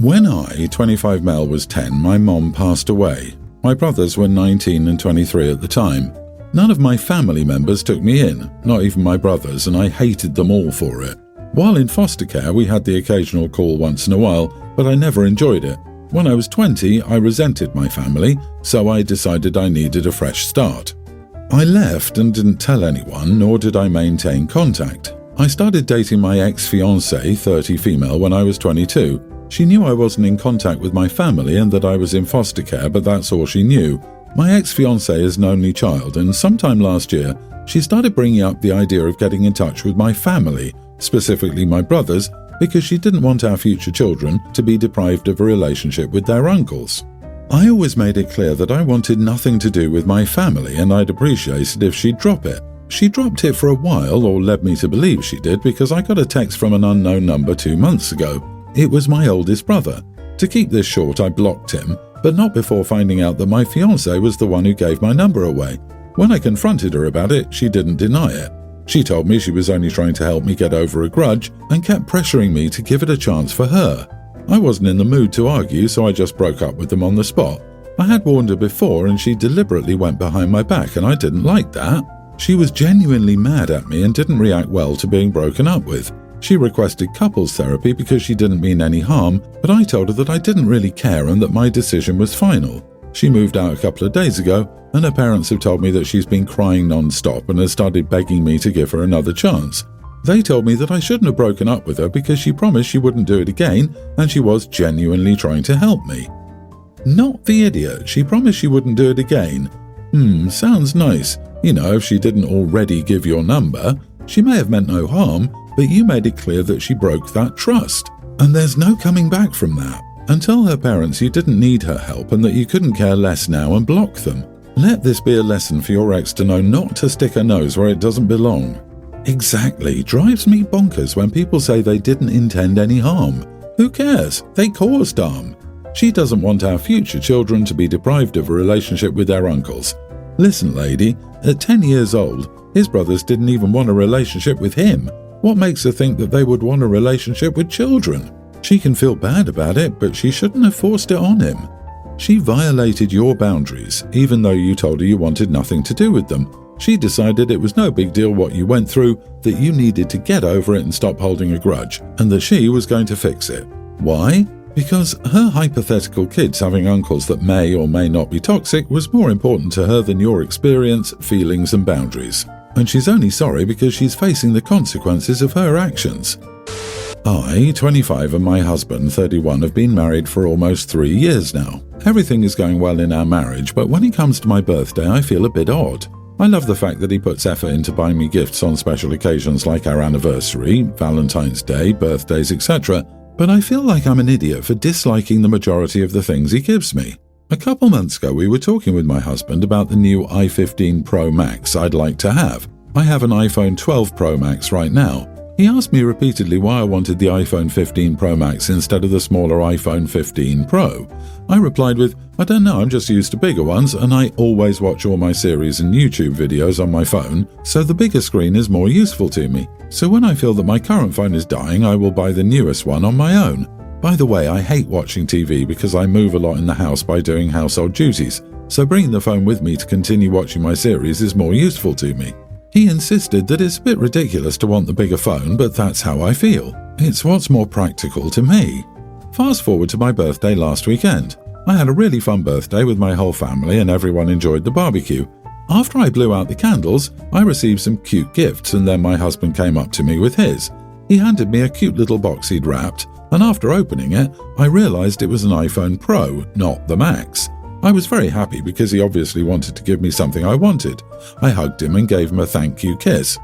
When I, 25 male, was 10, my mom passed away. My brothers were 19 and 23 at the time. None of my family members took me in, not even my brothers, and I hated them all for it. While in foster care, we had the occasional call once in a while, but I never enjoyed it. When I was 20, I resented my family, so I decided I needed a fresh start. I left and didn't tell anyone, nor did I maintain contact. I started dating my ex-fiancée, 30 female, when I was 22. She knew I wasn't in contact with my family and that I was in foster care, but that's all she knew. My ex-fiancée is an only child, and sometime last year, she started bringing up the idea of getting in touch with my family, specifically my brothers, because she didn't want our future children to be deprived of a relationship with their uncles. I always made it clear that I wanted nothing to do with my family, and I'd appreciate it if she'd drop it. She dropped it for a while, or led me to believe she did, because I got a text from an unknown number 2 months ago. It was my oldest brother. To keep this short, I blocked him, but not before finding out that my fiancée was the one who gave my number away. When I confronted her about it, she didn't deny it. She told me she was only trying to help me get over a grudge and kept pressuring me to give it a chance for her. I wasn't in the mood to argue, so I just broke up with them on the spot. I had warned her before, and she deliberately went behind my back, and I didn't like that. She was genuinely mad at me and didn't react well to being broken up with. She requested couples therapy because she didn't mean any harm, but I told her that I didn't really care and that my decision was final. She moved out a couple of days ago, and her parents have told me that she's been crying non-stop and has started begging me to give her another chance. They told me that I shouldn't have broken up with her because she promised she wouldn't do it again, and she was genuinely trying to help me. Not the idiot, she promised she wouldn't do it again. Sounds nice. You know, if she didn't already give your number, she may have meant no harm, but you made it clear that she broke that trust. And there's no coming back from that. And tell her parents you didn't need her help and that you couldn't care less now and block them. Let this be a lesson for your ex to know not to stick her nose where it doesn't belong. Exactly, drives me bonkers when people say they didn't intend any harm. Who cares? They caused harm. She doesn't want our future children to be deprived of a relationship with their uncles. Listen, lady, at 10 years old, his brothers didn't even want a relationship with him. What makes her think that they would want a relationship with children? She can feel bad about it, but she shouldn't have forced it on him. She violated your boundaries, even though you told her you wanted nothing to do with them. She decided it was no big deal what you went through, that you needed to get over it and stop holding a grudge, and that she was going to fix it. Why? Because her hypothetical kids having uncles that may or may not be toxic was more important to her than your experience, feelings and boundaries. And she's only sorry because she's facing the consequences of her actions. I, 25, and my husband, 31, have been married for almost 3 years now. Everything is going well in our marriage, but when it comes to my birthday, I feel a bit odd. I love the fact that he puts effort into buying me gifts on special occasions like our anniversary, Valentine's Day, birthdays, etc., but I feel like I'm an idiot for disliking the majority of the things he gives me. A couple months ago, we were talking with my husband about the new iPhone Pro Max I'd like to have. I have an iPhone 12 Pro Max right now. He asked me repeatedly why I wanted the iPhone 15 Pro Max instead of the smaller iPhone 15 Pro. I replied with, I don't know, I'm just used to bigger ones and I always watch all my series and YouTube videos on my phone, so the bigger screen is more useful to me. So when I feel that my current phone is dying, I will buy the newest one on my own. By the way, I hate watching TV because I move a lot in the house by doing household duties, so bringing the phone with me to continue watching my series is more useful to me. He insisted that it's a bit ridiculous to want the bigger phone, but that's how I feel. It's what's more practical to me. Fast forward to my birthday last weekend. I had a really fun birthday with my whole family and everyone enjoyed the barbecue. After I blew out the candles, I received some cute gifts and then my husband came up to me with his. He handed me a cute little box he'd wrapped, and after opening it, I realized it was an iPhone Pro, not the Max. I was very happy because he obviously wanted to give me something I wanted. I hugged him and gave him a thank you kiss.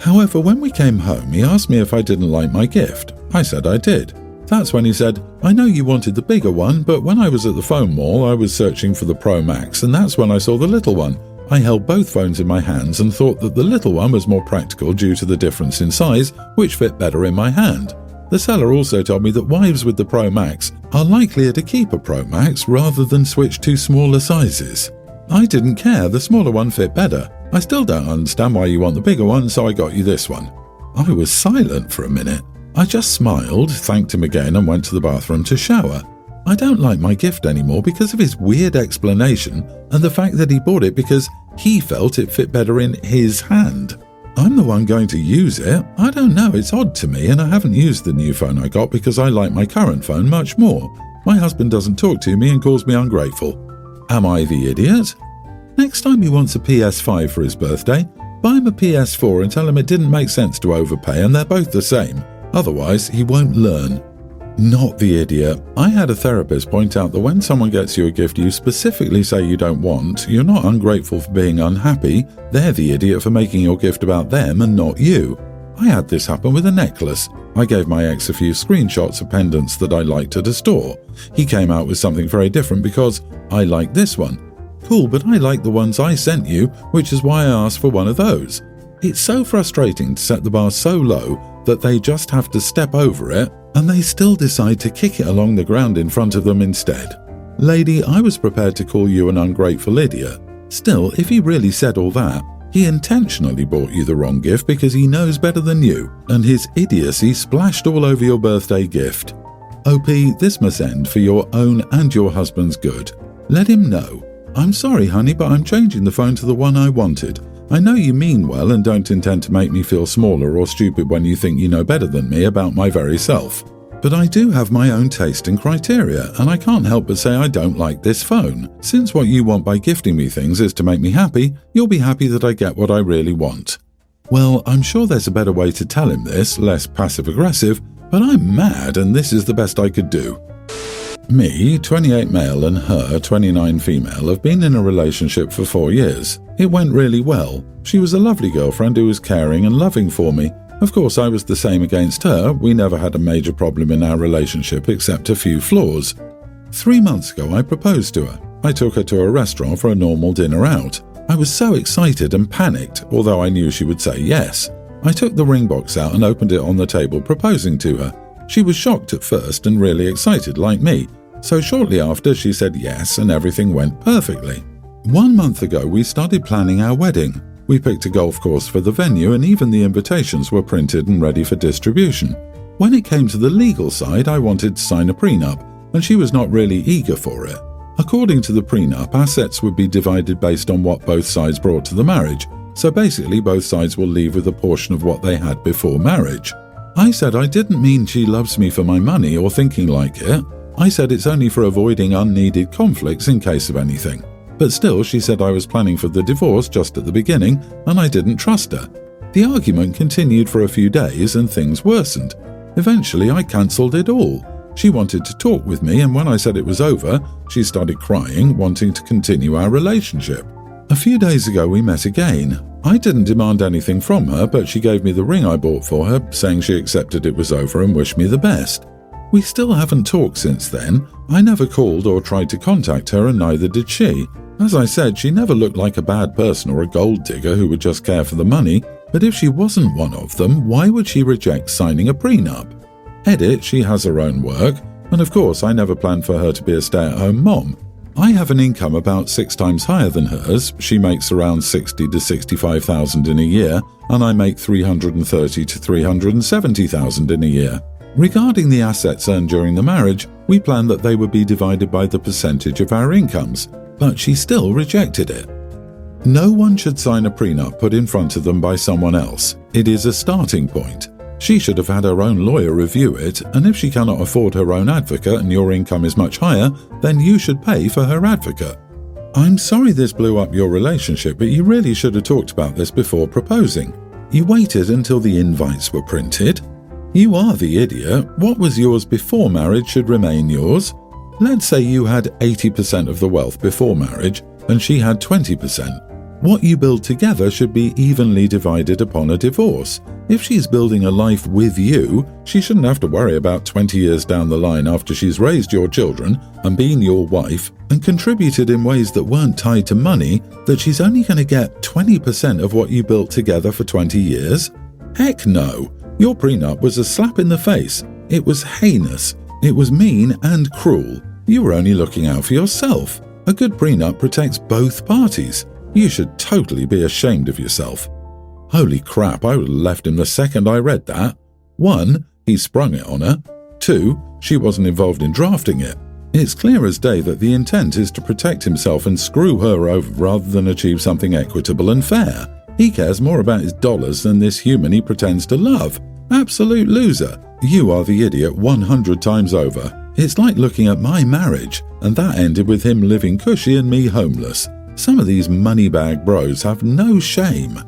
However, when we came home, he asked me if I didn't like my gift. I said I did. That's when he said, I know you wanted the bigger one, but when I was at the phone mall, I was searching for the Pro Max, and that's when I saw the little one. I held both phones in my hands and thought that the little one was more practical due to the difference in size, which fit better in my hand. The seller also told me that wives with the Pro Max are likelier to keep a Pro Max rather than switch to smaller sizes. I didn't care, the smaller one fit better. I still don't understand why you want the bigger one, so I got you this one. I was silent for a minute. I just smiled, thanked him again and went to the bathroom to shower. I don't like my gift anymore because of his weird explanation and the fact that he bought it because he felt it fit better in his hand. I'm the one going to use it. I don't know, it's odd to me, and I haven't used the new phone I got because I like my current phone much more. My husband doesn't talk to me and calls me ungrateful. Am I the idiot? Next time he wants a PS5 for his birthday, buy him a PS4 and tell him it didn't make sense to overpay and they're both the same. Otherwise, he won't learn. Not the idiot. I had a therapist point out that when someone gets you a gift you specifically say you don't want, you're not ungrateful for being unhappy, they're the idiot for making your gift about them and not you. I had this happen with a necklace. I gave my ex a few screenshots of pendants that I liked at a store. He came out with something very different because I like this one. Cool, but I like the ones I sent you, which is why I asked for one of those. It's so frustrating to set the bar so low that they just have to step over it, and they still decide to kick it along the ground in front of them instead. Lady, I was prepared to call you an ungrateful idiot. Still, if he really said all that, he intentionally bought you the wrong gift because he knows better than you, and his idiocy splashed all over your birthday gift. OP, this must end for your own and your husband's good. Let him know. I'm sorry, honey, but I'm changing the phone to the one I wanted. I know you mean well and don't intend to make me feel smaller or stupid when you think you know better than me about my very self. But I do have my own taste and criteria, and I can't help but say I don't like this phone. Since what you want by gifting me things is to make me happy, you'll be happy that I get what I really want. Well, I'm sure there's a better way to tell him this, less passive-aggressive, but I'm mad and this is the best I could do. Me, 28 male, and her, 29 female, have been in a relationship for 4 years. It went really well. She was a lovely girlfriend who was caring and loving for me. Of course, I was the same against her. We never had a major problem in our relationship except a few flaws. 3 months ago, I proposed to her. I took her to a restaurant for a normal dinner out. I was so excited and panicked, although I knew she would say yes. I took the ring box out and opened it on the table, proposing to her. She was shocked at first and really excited like me. So shortly after, she said yes and everything went perfectly. 1 month ago, we started planning our wedding. We picked a golf course for the venue and even the invitations were printed and ready for distribution. When it came to the legal side, I wanted to sign a prenup, and she was not really eager for it. According to the prenup, assets would be divided based on what both sides brought to the marriage, so basically both sides will leave with a portion of what they had before marriage. I said I didn't mean she loves me for my money or thinking like it. I said it's only for avoiding unneeded conflicts in case of anything. But still, she said I was planning for the divorce just at the beginning, and I didn't trust her. The argument continued for a few days and things worsened. Eventually, I cancelled it all. She wanted to talk with me, and when I said it was over, she started crying, wanting to continue our relationship. A few days ago, we met again. I didn't demand anything from her, but she gave me the ring I bought for her, saying she accepted it was over and wished me the best. We still haven't talked since then. I never called or tried to contact her, and neither did she. As I said, she never looked like a bad person or a gold digger who would just care for the money, but if she wasn't one of them, why would she reject signing a prenup? Edit, she has her own work, and of course I never planned for her to be a stay-at-home mom. I have an income about 6 times higher than hers. She makes around 60 to 65,000 in a year, and I make 330 to 370,000 in a year. Regarding the assets earned during the marriage, we planned that they would be divided by the percentage of our incomes, but she still rejected it. No one should sign a prenup put in front of them by someone else. It is a starting point. She should have had her own lawyer review it, and if she cannot afford her own advocate and your income is much higher, then you should pay for her advocate. I'm sorry this blew up your relationship, but you really should have talked about this before proposing. You waited until the invites were printed. You are the idiot. What was yours before marriage should remain yours. Let's say you had 80% of the wealth before marriage and she had 20%. What you build together should be evenly divided upon a divorce. If she's building a life with you, she shouldn't have to worry about 20 years down the line after she's raised your children and been your wife and contributed in ways that weren't tied to money, that she's only going to get 20% of what you built together for 20 years. Heck no. Your prenup was a slap in the face. It was heinous. It was mean and cruel. You were only looking out for yourself. A good prenup protects both parties. You should totally be ashamed of yourself. Holy crap, I would have left him the second I read that. 1. he sprung it on her. 2. She wasn't involved in drafting it. It's clear as day that the intent is to protect himself and screw her over rather than achieve something equitable and fair. He cares more about his dollars than this human he pretends to love. Absolute loser. You are the idiot 100 times over. It's like looking at my marriage, and that ended with him living cushy and me homeless. Some of these moneybag bros have no shame.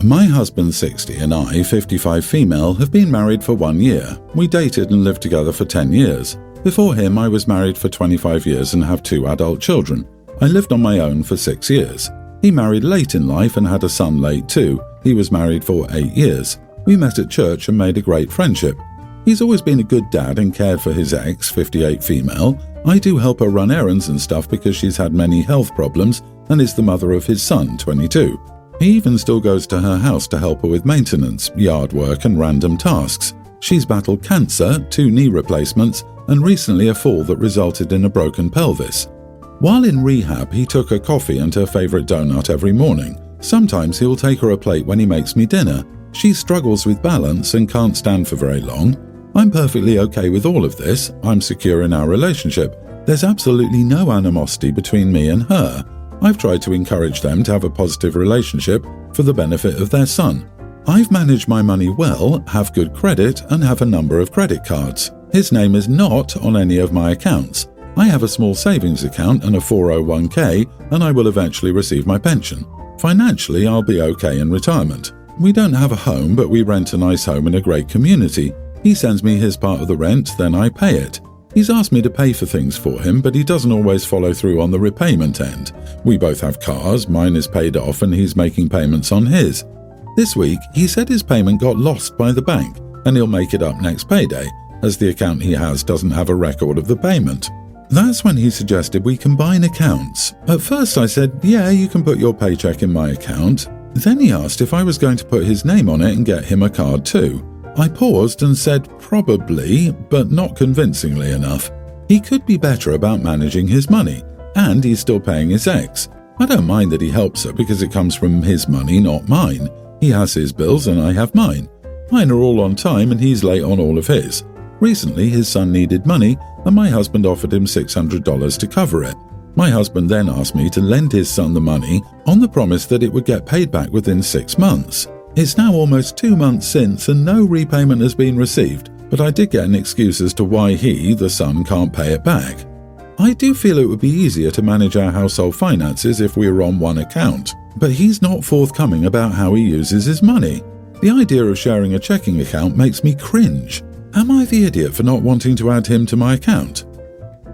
My husband 60 and I, 55 female, have been married for 1 year. We dated and lived together for 10 years. Before him, I was married for 25 years and have 2 adult children. I lived on my own for 6 years. He married late in life and had a son late too. He was married for 8 years. We met at church and made a great friendship. He's always been a good dad and cared for his ex, 58 female. I do help her run errands and stuff because she's had many health problems and is the mother of his son, 22. He even still goes to her house to help her with maintenance, yard work and random tasks. She's battled cancer, 2 knee replacements, and recently a fall that resulted in a broken pelvis. While in rehab, he took her coffee and her favourite donut every morning. Sometimes he'll take her a plate when he makes me dinner. She struggles with balance and can't stand for very long. I'm perfectly okay with all of this. I'm secure in our relationship. There's absolutely no animosity between me and her. I've tried to encourage them to have a positive relationship for the benefit of their son. I've managed my money well, have good credit, and have a number of credit cards. His name is not on any of my accounts. I have a small savings account and a 401k, and I will eventually receive my pension. Financially, I'll be okay in retirement. We don't have a home, but we rent a nice home in a great community. He sends me his part of the rent, then I pay it. He's asked me to pay for things for him, but he doesn't always follow through on the repayment end. We both have cars, mine is paid off and he's making payments on his. This week, he said his payment got lost by the bank and he'll make it up next payday, as the account he has doesn't have a record of the payment. That's when he suggested we combine accounts. At first I said, yeah, you can put your paycheck in my account. Then he asked if I was going to put his name on it and get him a card too. I paused and said probably, but not convincingly enough. He could be better about managing his money, and he's still paying his ex. I don't mind that he helps her because it comes from his money, not mine. He has his bills and I have mine. Mine are all on time and he's late on all of his. Recently, his son needed money and my husband offered him $600 to cover it. My husband then asked me to lend his son the money on the promise that it would get paid back within 6 months. It's now almost 2 months since and no repayment has been received, but I did get an excuse as to why he, the son, can't pay it back. I do feel it would be easier to manage our household finances if we were on one account, but he's not forthcoming about how he uses his money. The idea of sharing a checking account makes me cringe. Am I the idiot for not wanting to add him to my account?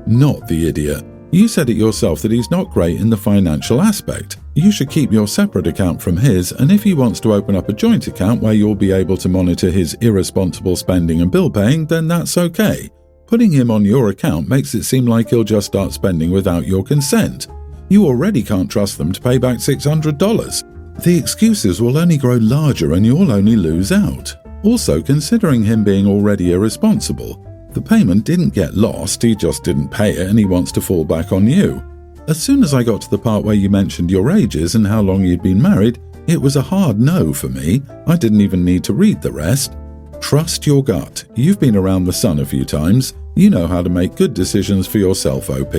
Not the idiot. You said it yourself that he's not great in the financial aspect. You should keep your separate account from his, and if he wants to open up a joint account where you'll be able to monitor his irresponsible spending and bill paying, then that's okay. Putting him on your account makes it seem like he'll just start spending without your consent. You already can't trust them to pay back $600. The excuses will only grow larger and you'll only lose out. Also, considering him being already irresponsible, the payment didn't get lost, he just didn't pay it and he wants to fall back on you. As soon as I got to the part where you mentioned your ages and how long you'd been married, it was a hard no for me. I didn't even need to read the rest. Trust your gut. You've been around the sun a few times. You know how to make good decisions for yourself, OP.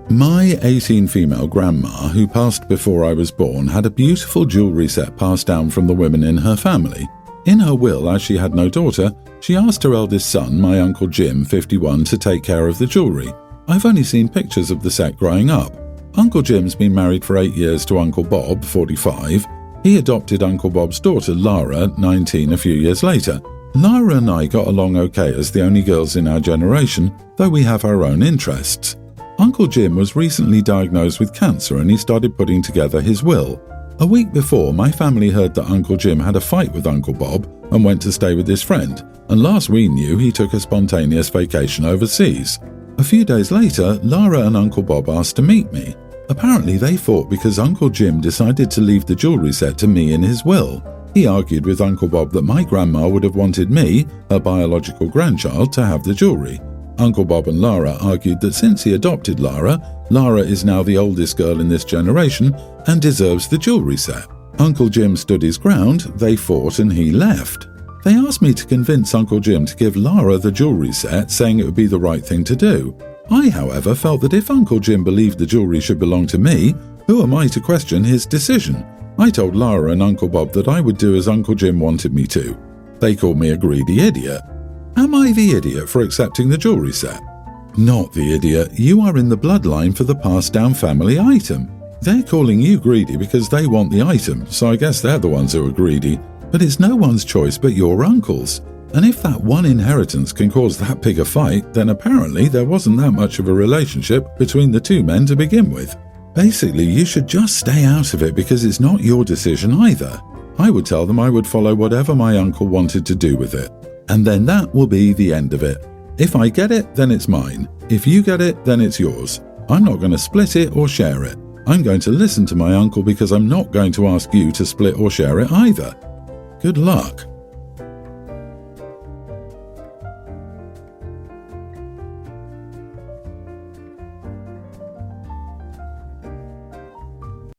My 18 female grandma, who passed before I was born, had a beautiful jewellery set passed down from the women in her family. In her will, as she had no daughter, she asked her eldest son, my Uncle Jim, 51, to take care of the jewellery. I've only seen pictures of the set growing up. Uncle Jim's been married for 8 years to Uncle Bob, 45. He adopted Uncle Bob's daughter, Lara, 19, a few years later. Lara and I got along okay as the only girls in our generation, though we have our own interests. Uncle Jim was recently diagnosed with cancer and he started putting together his will. A week before, my family heard that Uncle Jim had a fight with Uncle Bob and went to stay with his friend, and last we knew he took a spontaneous vacation overseas. A few days later, Lara and Uncle Bob asked to meet me. Apparently they fought because Uncle Jim decided to leave the jewellery set to me in his will. He argued with Uncle Bob that my grandma would have wanted me, her biological grandchild, to have the jewellery. Uncle Bob and Lara argued that since he adopted Lara, Lara is now the oldest girl in this generation and deserves the jewellery set. Uncle Jim stood his ground, they fought and he left. They asked me to convince Uncle Jim to give Lara the jewellery set, saying it would be the right thing to do. I, however, felt that if Uncle Jim believed the jewellery should belong to me, who am I to question his decision? I told Lara and Uncle Bob that I would do as Uncle Jim wanted me to. They called me a greedy idiot. Am I the idiot for accepting the jewellery set? Not the idiot. You are in the bloodline for the passed down family item. They're calling you greedy because they want the item, so I guess they're the ones who are greedy. But it's no one's choice but your uncle's. And if that one inheritance can cause that big a fight, then apparently there wasn't that much of a relationship between the two men to begin with. Basically, you should just stay out of it because it's not your decision either. I would tell them I would follow whatever my uncle wanted to do with it. And then that will be the end of it. If I get it, then it's mine. If you get it, then it's yours. I'm not going to split it or share it. I'm going to listen to my uncle because I'm not going to ask you to split or share it either. Good luck.